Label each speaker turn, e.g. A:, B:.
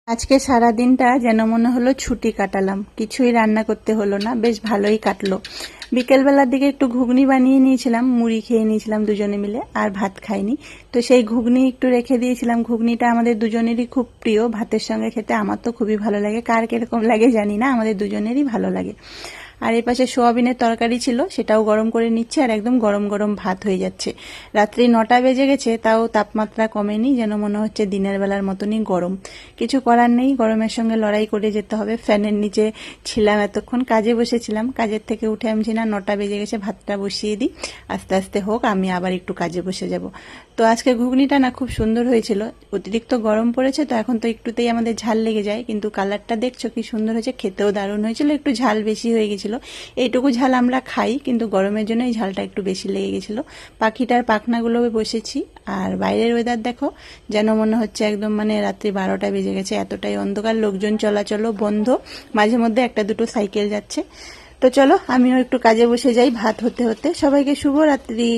A: আজকে সারা দিনটা যেন মনে হলো ছুটি কাটালাম, কিছুই রান্না করতে হলো না, বেশ ভালোই কাটলো। বিকেলবেলার দিকে একটু ঘুগনি বানিয়ে নিয়েছিলাম, মুড়ি খেয়ে নিয়েছিলাম দুজনে মিলে, আর ভাত খাইনি। তো সেই ঘুগনি একটু রেখে দিয়েছিলাম। ঘুগনিটা আমাদের দুজনেরই খুব প্রিয়, ভাতের সঙ্গে খেতে আমার তো খুবই ভালো লাগে, কার কিরকম লাগে জানি না, আমাদের দুজনেরই ভালো লাগে। আর এই পাশে সোয়াবিনের তরকারি ছিল, সেটাও গরম করে নিচ্ছে, আর একদম গরম গরম ভাত হয়ে যাচ্ছে। রাত্রি 9টা বেজে গেছে, তাও তাপমাত্রা কমেনি, যেন মনে হচ্ছে দিনের বেলার মতনই গরম। কিছু করার নেই, গরমের সঙ্গে লড়াই করে যেতে হবে। ফ্যানের নিচে ছিলাম এতক্ষণ, কাজে বসেছিলাম, কাজের থেকে উঠে আমি না 9টা বেজে গেছে, ভাতটা বসিয়ে দিই, আস্তে আস্তে হোক, আমি আবার একটু কাজে বসে যাব। তো আজকে ঘুগনিটা না খুব সুন্দর হয়েছিল। অতিরিক্ত গরম পড়েছে তো এখন তো একটুতেই আমাদের ঝাল লেগে যায়, কিন্তু কালারটা দেখছো কি সুন্দর হয়েছে, খেতেও দারুণ হয়েছিল। একটু ঝাল বেশি হয়ে গেছিল, এইটুকু ঝাল আমরা খাই, কিন্তু গরমের জন্য এই ঝালটা একটু বেশি লেগে গেছিল। পাখিটার পাখনাগুলো বসেছি, আর বাইরের ওয়েদার দেখো, যেন মনে হচ্ছে একদম রাত্রি 12টা বেজে গেছে, এতটাই অন্ধকার, লোকজন চলাচলও বন্ধ, মাঝে মধ্যে একটা দুটো সাইকেল যাচ্ছে। তো চলো আমিও একটু কাজে বসে যাই, ভাত হতে হতে। সবাইকে শুভ রাত্রি।